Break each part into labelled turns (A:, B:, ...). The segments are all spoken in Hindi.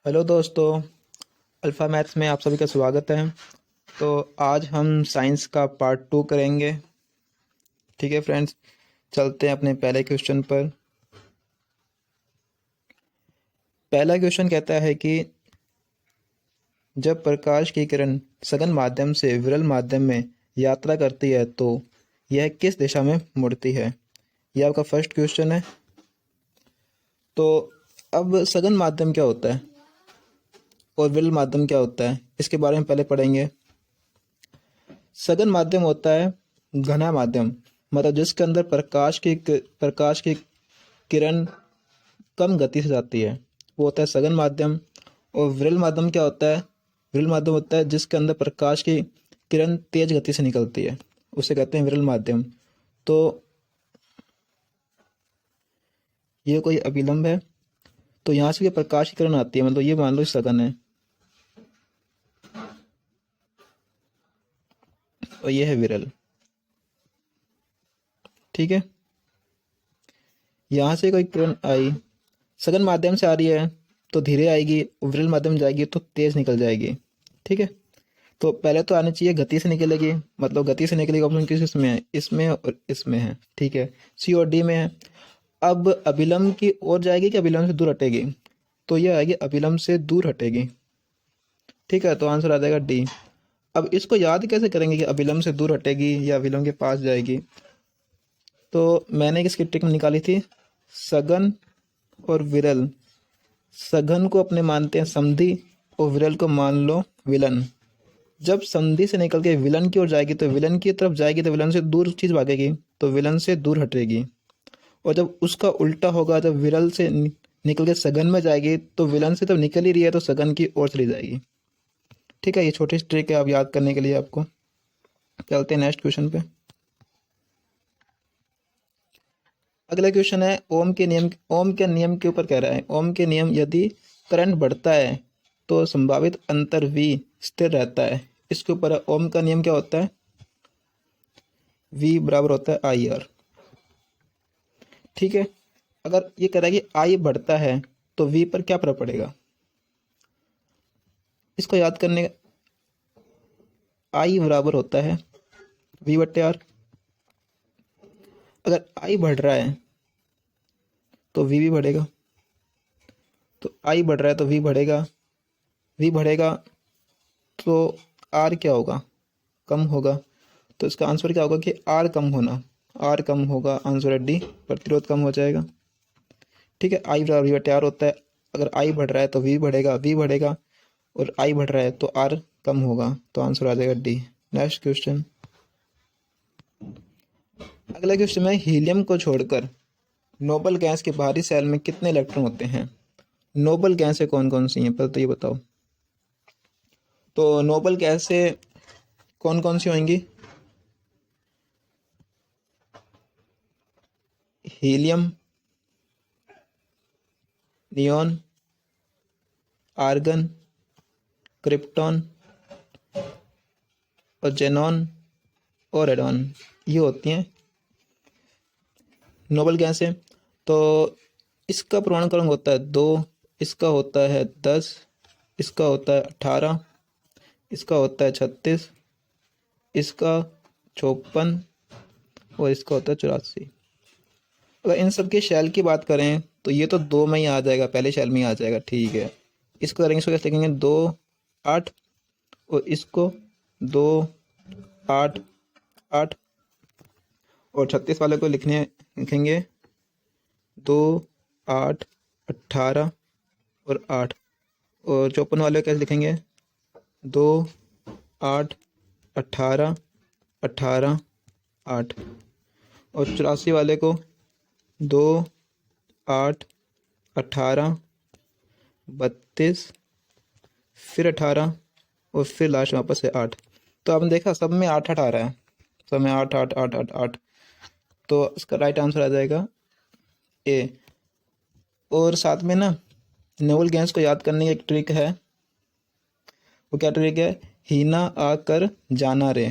A: हेलो दोस्तों। अल्फ़ा मैथ्स में आप सभी का स्वागत है। तो आज हम साइंस का पार्ट 2 करेंगे। ठीक है फ्रेंड्स, चलते हैं अपने पहले क्वेश्चन पर। पहला क्वेश्चन कहता है कि जब प्रकाश की किरण सघन माध्यम से विरल माध्यम में यात्रा करती है तो यह किस दिशा में मुड़ती है। यह आपका फर्स्ट क्वेश्चन है। तो अब सघन माध्यम क्या होता है और विरल माध्यम क्या होता है, इसके बारे में पहले पढ़ेंगे। सघन माध्यम होता है घना माध्यम, मतलब जिसके अंदर प्रकाश की किरण कम गति से जाती है, वो होता है सघन माध्यम। और विरल माध्यम क्या होता है? विरल माध्यम होता है जिसके अंदर प्रकाश की किरण तेज गति से निकलती है, उसे कहते हैं विरल माध्यम। तो ये कोई अभिलंब है, तो यहाँ से प्रकाश की किरण आती है, मतलब ये मान लो सघन है और ये है विरल। ठीक है, यहाँ से कोई किरण आई, सघन माध्यम से आ रही है तो धीरे आएगी, विरल माध्यम में जाएगी तो तेज निकल जाएगी। ठीक है, तो पहले तो आनी चाहिए गति से निकलेगी, मतलब गति से निकलेगी ऑप्शन किस इसमें है? इसमें है और इसमें है। ठीक है, सी और डी में है। अब अभिलंब की ओर जाएगी कि अभिलंब से दूर हटेगी? तो यह आएगी अभिलंब से दूर हटेगी। ठीक है, तो आंसर आ जाएगा डी। अब इसको याद कैसे करेंगे कि अभिलंब से दूर हटेगी या अभिलंब के पास जाएगी? तो मैंने इसकी ट्रिक निकाली थी, सघन और विरल। सघन को अपने मानते हैं समधी और विरल को मान लो विलन। जब संधि से निकल के विलन की ओर जाएगी तो विलन की तरफ जाएगी, तो विलन से दूर चीज भागेगी, तो विलन से दूर हटेगी। और जब उसका उल्टा होगा, जब विरल से निकल के सघन में जाएगी तो विलन से तो निकल ही रही है तो सघन की ओर चली जाएगी। ठीक है, ये छोटी सी ट्रिक है आप याद करने के लिए आपको। चलते हैं नेक्स्ट क्वेश्चन पे। अगला क्वेश्चन है ओम के नियम। ओम के नियम के ऊपर कह रहा है, ओम के नियम, यदि करंट बढ़ता है तो संभावित अंतर v स्थिर रहता है। इसके ऊपर है, ओम का नियम क्या होता है? v बराबर होता है आई आर। ठीक है, अगर ये कह रहा है कि आई बढ़ता है तो v पर क्या प्रभाव पड़ेगा, इसको याद करने। आई बराबर होता है v बट्टे आर। अगर आई बढ़ रहा है तो v भी बढ़ेगा, तो आई बढ़ रहा है तो v बढ़ेगा, v बढ़ेगा तो आर क्या होगा? कम होगा। तो इसका आंसर क्या होगा कि आर कम होना, आर कम होगा। आंसर है डी, प्रतिरोध कम हो जाएगा। ठीक है, आई बराबर वी बटे आर होता है। अगर आई बढ़ रहा है तो वी बढ़ेगा, वी बढ़ेगा और आई बढ़ रहा है तो आर कम होगा, तो आंसर आ जाएगा डी। Next question. अगला क्वेश्चन में हीलियम को छोड़कर नोबल गैस के बाहरी सेल में कितने इलेक्ट्रॉन होते हैं? नोबल गैसें कौन कौन सी हैं पहले तो ये बताओ। तो नोबल गैसें कौन कौन सी होंगी? हीलियम, नियॉन, आर्गन, क्रिप्टॉन और जेनॉन और रेडॉन, ये होती हैं नोबल गैसें। तो इसका परमाणु क्रमांक होता है 2, इसका होता है 10, इसका होता है 18, इसका होता है 36, इसका 54 और इसका होता है 84। अगर इन सब के शैल की बात करें तो ये तो 2 में ही आ जाएगा, पहले शैल में ही आ जाएगा। ठीक है, इसको करेंगे, इसको कैसे लिखेंगे? 2 8 और इसको 2 8 8 और 36 वाले को लिखेंगे 2 8 18 और 8। और 54 वाले को कैसे लिखेंगे? 2 8 18 18 8। और 84 वाले को 2 8 18 32 फिर 18 और फिर लास्ट वापस से 8। तो आपने देखा सब में 8 8 आ रहा है, सब में 8 8 8 8 8। तो इसका राइट आंसर आ जाएगा ए। और साथ में ना नोबल गैस को याद करने की एक ट्रिक है, वो क्या ट्रिक है? ही ना आकर जाना रे।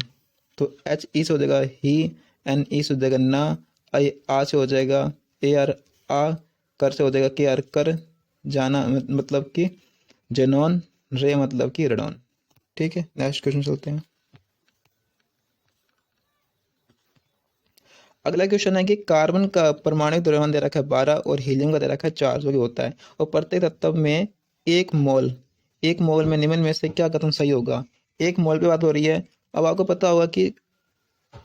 A: तो एच ई से हो जाएगा ही, एन ई से हो जाएगा ना, आई आ से हो जाएगा ए आर आ, कर से हो जाएगा के आर कर, जाना मतलब कि जेनॉन, रे मतलब कि रेडॉन। ठीक है, नेक्स्ट क्वेश्चन चलते हैं। अगला क्वेश्चन है कि कार्बन का परमाणु द्रव्यमान दे रखा है 12 और हीलियम का दे रखा है 4 जो कि होता है, और प्रत्येक तत्व में एक मोल में निम्न में से क्या कथन सही होगा। एक मोल पे बात हो रही है। अब आपको पता होगा कि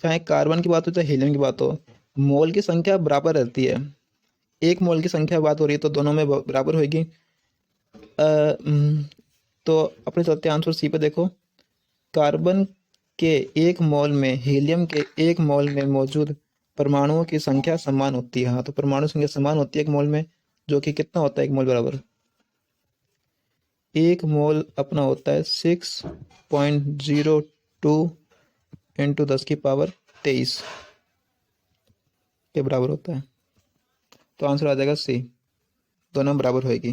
A: चाहे कार्बन की बात हो चाहे हीलियम की बात हो, मोल की संख्या बराबर रहती है। एक मोल की संख्या बात हो रही है तो दोनों में बराबर होगी। तो अपने चलते आंसर सी पे देखो। कार्बन के एक मोल में हीलियम के एक मोल में मौजूद परमाणुओं की संख्या समान होती है। हाँ, तो परमाणु संख्या समान होती है एक मोल में, जो कि कितना होता है एक मोल बराबर, एक मोल अपना होता है 6.02 इंटू 10⁻23 के बराबर होता है। तो आंसर आ जाएगा सी, दोनों बराबर होगी।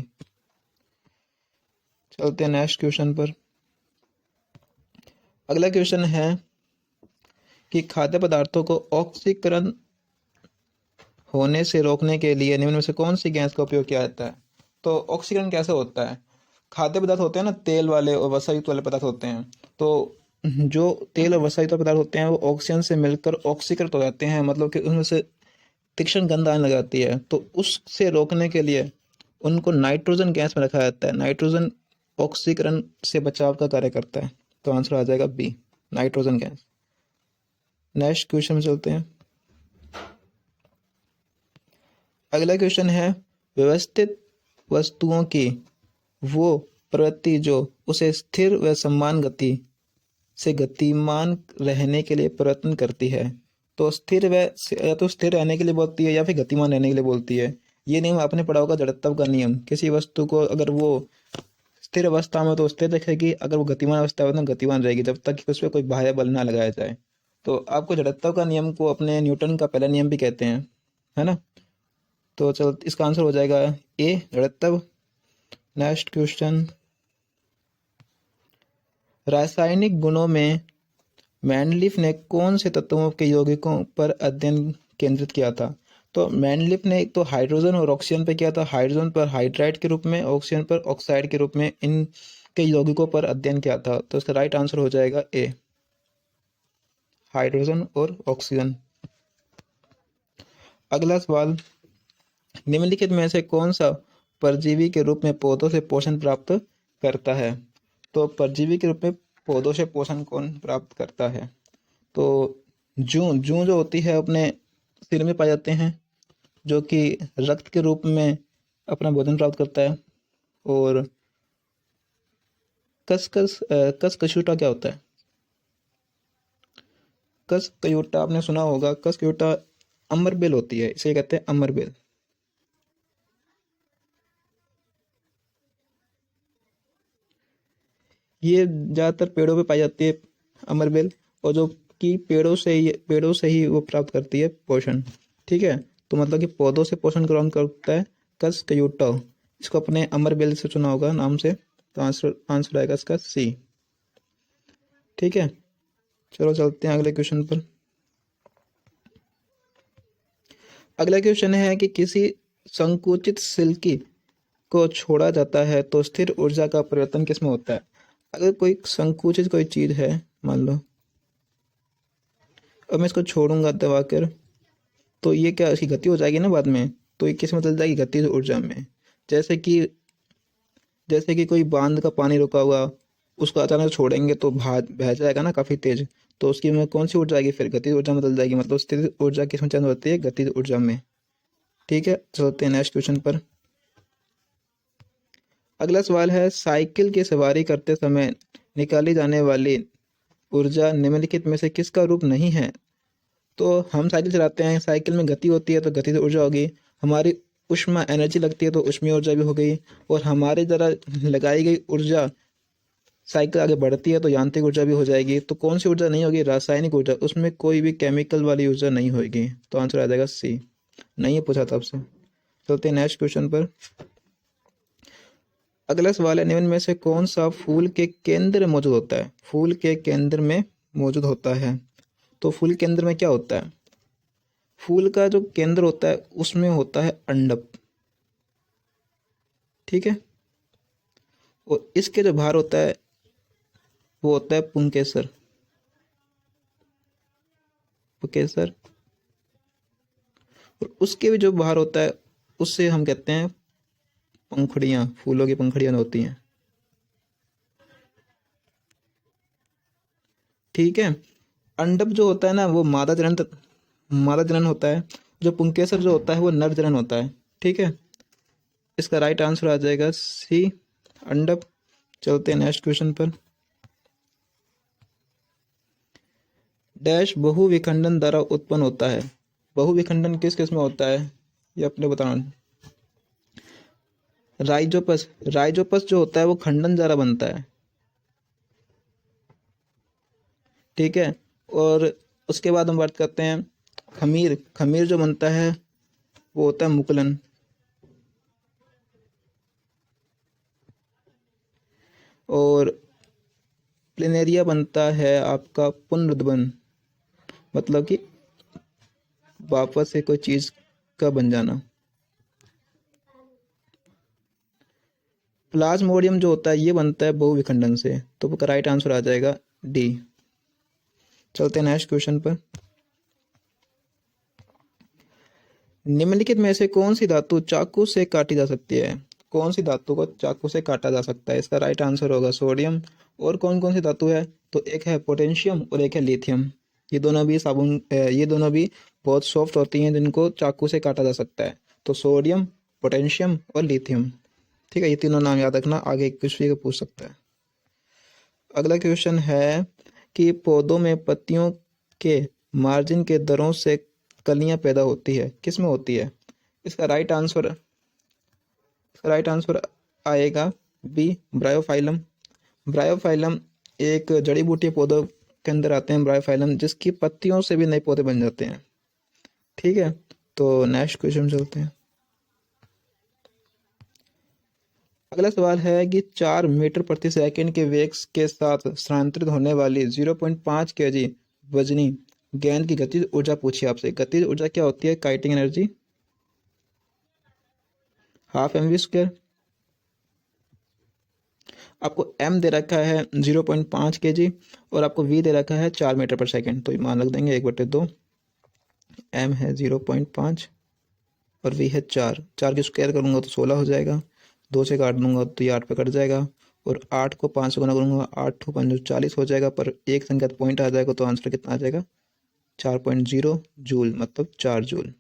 A: चलते हैं नेक्स्ट क्वेश्चन पर। अगला क्वेश्चन है कि खाद्य पदार्थों को ऑक्सीकरण होने से रोकने के लिए निम्न में से कौन सी गैस का उपयोग किया जाता है। तो ऑक्सीकरण कैसे होता है। खाद्य पदार्थ होते हैं ना, तेल वाले और वसा युक्त वाले पदार्थ होते हैं। तो जो तेल और वसा युक्त पदार्थ होते हैं वो ऑक्सीजन से मिलकर ऑक्सीकृत हो जाते हैं, मतलब कि उनमें से तीक्ष्ण गंध आने लग जाती है। तो उससे रोकने के लिए उनको नाइट्रोजन गैस में रखा जाता है। नाइट्रोजन ऑक्सीकरण से बचाव का कार्य करता है। तो आंसर आ जाएगा B, nitrogen gas. Next question में चलते हैं। अगला क्वेश्चन है व्यवस्थित वस्तुओं की वो प्रवृत्ति जो उसे स्थिर व समान गति से गतिमान रहने के लिए प्रयत्न करती है। तो स्थिर व या तो स्थिर रहने के लिए बोलती है या फिर गतिमान रहने के लिए बोलती है। ये नियम आपने पढ़ा होगा, जड़त्व का नियम। किसी वस्तु को अगर वो स्थिर अवस्था में तो स्थिर रखेगी, अगर वो गतिमान अवस्था में तो गतिमान रहेगी, जब तक कि उस पर कोई बाह्य बल ना लगाया जाए। तो आपको जड़त्व का नियम को अपने न्यूटन का पहला नियम भी कहते हैं, है ना। तो चलो इसका आंसर हो जाएगा ए, जड़त्व। नेक्स्ट क्वेश्चन, रासायनिक गुणों में मैनलिफ ने कौन से तत्वों के यौगिकों पर अध्ययन केंद्रित किया था। तो मैनलिफ ने एक तो हाइड्रोजन और ऑक्सीजन पर किया था। हाइड्रोजन पर हाइड्राइड के रूप में, ऑक्सीजन पर ऑक्साइड के रूप में इनके यौगिकों पर अध्ययन किया था। तो इसका राइट आंसर हो जाएगा ए, हाइड्रोजन और ऑक्सीजन। अगला सवाल, निम्नलिखित में से कौन सा परजीवी के रूप में पौधों से पोषण प्राप्त करता है। तो परजीवी के रूप में पौधों से पोषण कौन प्राप्त करता है। तो जूं जूं जो होती है अपने सिर में पाए जाते हैं, जो कि रक्त के रूप में अपना भोजन प्राप्त करता है। और कसकसूटा क्या होता है। कसकयूटा आपने सुना होगा, कसकयूटा अमरबेल होती है, इसे कहते हैं अमरबेल। ये ज़्यादातर पेड़ों पे पाई जाती है अमरबेल, और जो कि पेड़ों से ही वो प्राप्त करती है पोषण। ठीक है, तो मतलब कि पौधों से पोषण ग्रहण करता है कसकयूटा। इसको अपने अमरबेल से चुना होगा नाम से। तो आंसर आएगा इसका सी। ठीक है, चलो चलते हैं अगले क्वेश्चन पर। अगला क्वेश्चन है कि किसी संकुचित सिल्की को छोड़ा जाता है तो स्थिर ऊर्जा का परिवर्तन किसमें होता है। अगर कोई संकुचित कोई चीज है, मान लो, अब मैं इसको छोड़ूंगा दबाकर, तो ये क्या, इसकी गति हो जाएगी ना बाद में। तो ये किस में बदल जाएगी, गतिज ऊर्जा में। जैसे कि कोई बांध का पानी रुका हुआ, उसको अचानक छोड़ेंगे तो बह जाएगा ना काफी तेज। तो उसकी में कौन सी ऊर्जा आएगी, फिर गतिज ऊर्जा में बदल जाएगी। मतलब स्थिर ऊर्जा किस में चेंज होती है, गतिज ऊर्जा में। ठीक है, चलते हैं नेक्स्ट क्वेश्चन पर। अगला सवाल है, साइकिल की सवारी करते समय निकाली जाने वाली ऊर्जा निम्नलिखित में से किसका रूप नहीं है। तो हम साइकिल चलाते हैं, साइकिल में गति होती है तो गतिज ऊर्जा होगी। हमारी ऊष्मा एनर्जी लगती है तो ऊष्मीय ऊर्जा भी हो गई। और हमारे द्वारा लगाई गई ऊर्जा, साइकिल आगे बढ़ती है तो यांत्रिक ऊर्जा भी हो जाएगी। तो कौन सी ऊर्जा नहीं होगी, रासायनिक ऊर्जा। उसमें कोई भी केमिकल वाली ऊर्जा नहीं होगी। तो आंसर आ जाएगा सी, नहीं है पूछा था आपसे। चलते हैं नेक्स्ट क्वेश्चन पर। अगला सवाल है, निम्न में से कौन सा फूल के केंद्र में मौजूद होता है। फूल के केंद्र में मौजूद होता है। तो फूल के केंद्र में क्या होता है, फूल का जो केंद्र होता है उसमें होता है अंडक। ठीक है, और इसके जो बाहर होता है वो होता है पुंकेसर। पुंकेसर। और उसके भी जो बाहर होता है उससे हम कहते हैं पंखुड़ियाँ, फूलों की पंखुड़ियाँ होती हैं। ठीक है। अंडप जो होता है ना वो मादा जनन होता है। जो पुंकेसर जो होता है वो नर जनन होता है। ठीक है। इसका राइट आंसर आ जाएगा सी, अंडप। चलते हैं नेक्स्ट क्वेश्चन पर। डैश बहुविखंडन द्वारा उत्पन्न होता है। बहुविखंडन किस किस में होता है ये अपने बताना। राइजोपस। राइजोपस जो होता है वो खंडन द्वारा बनता है। ठीक है। और उसके बाद हम बात करते हैं खमीर। खमीर जो बनता है वो होता है मुकुलन। और प्लेनेरिया बनता है आपका पुनरुद्भवन, मतलब कि वापस से कोई चीज का बन जाना। प्लाज्मोडियम जो होता है ये बनता है बहुविखंडन से, तो उसका राइट आंसर आ जाएगा डी। चलते हैं नेक्स्ट क्वेश्चन पर। निम्नलिखित में से कौन सी धातु चाकू से काटी जा सकती है। कौन सी धातु को चाकू से काटा जा सकता है, इसका राइट आंसर होगा सोडियम। और कौन कौन सी धातु है, तो एक है पोटेशियम और एक है लिथियम। ये दोनों भी बहुत सॉफ्ट होती हैं जिनको चाकू से काटा जा सकता है। तो सोडियम, पोटेशियम और लिथियम। ठीक है, ये तीनों नाम याद रखना, आगे कुछ भी पूछ सकता है। अगला क्वेश्चन है कि पौधों में पत्तियों के मार्जिन के दरों से कलियां पैदा होती है, किस में होती है। इसका राइट आंसर आएगा बी, ब्रायोफाइलम। ब्रायोफाइलम एक जड़ी बूटी पौधों के अंदर आते हैं ब्रायोफाइलम, जिसकी पत्तियों से भी नए पौधे बन जाते हैं। ठीक है, तो नेक्स्ट क्वेश्चन चलते हैं। अगला सवाल है कि 4 मीटर प्रति सेकंड के वेग के साथ स्थानांतरित होने वाली 0.5 kg वजनी गेंद की गतिज ऊर्जा पूछी आपसे। गतिज ऊर्जा क्या होती है, kinetic energy, half M V square. आपको m दे रखा है 0.5 kg और आपको v दे रखा है 4 मीटर पर सेकंड, तो मान रख देंगे 1/2। m है 0.5 और v है 4। 4 की स्क्वायर करूंगा तो 16 हो जाएगा, 2 से काट दूंगा तो ये 8 पे कट जाएगा, और 8 को 5 से गुना करूंगा 8 को 5 40 हो जाएगा, पर एक संख्या पॉइंट आ जाएगा तो आंसर कितना आ जाएगा 4.0 जूल, मतलब 4 joule.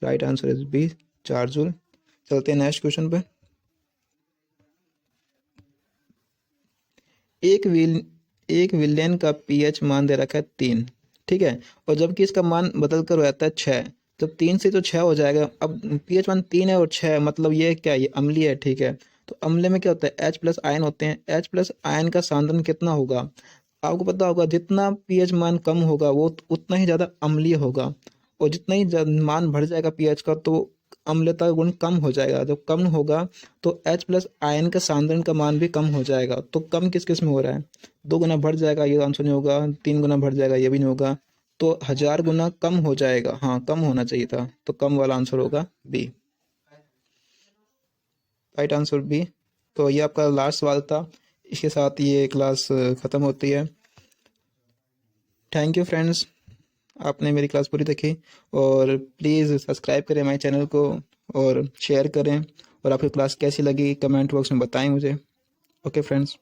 A: Right answer is B, 4 joule. चलते हैं नेक्स्ट क्वेश्चन पे। एक विलेन का पीएच मान दे रखा है 3। ठीक है, और जबकि इसका मान बदल कर हो जाता है 6। जब 3 से तो 6 हो जाएगा, अब पीएच मान 3 है और 6, मतलब ये क्या है, ये अम्लीय है। ठीक है, तो अम्ल में क्या होता है, H+ आयन होते हैं। H+ आयन का सांद्रण कितना होगा, आपको पता होगा, जितना पीएच मान कम होगा वो उतना ही ज़्यादा अम्लीय होगा, और जितना ही मान बढ़ जाएगा पीएच का तो अम्लता गुण कम हो जाएगा। जब कम होगा तो H+ आयन का सांद्रण का मान भी कम हो जाएगा। तो कम किस किस में हो रहा है, 2 गुना बढ़ जाएगा, ये आंसर नहीं होगा। 3 गुना बढ़ जाएगा, ये भी नहीं होगा। तो 1000 गुना कम हो जाएगा, हाँ कम होना चाहिए था, तो कम वाला आंसर होगा बी। Right answer B. तो ये आपका लास्ट सवाल था, इसके साथ ये क्लास ख़त्म होती है। थैंक यू फ्रेंड्स, आपने मेरी क्लास पूरी देखी, और प्लीज़ सब्सक्राइब करें हमारे चैनल को और शेयर करें, और आपकी क्लास कैसी लगी कमेंट बॉक्स में बताएं मुझे। Okay friends.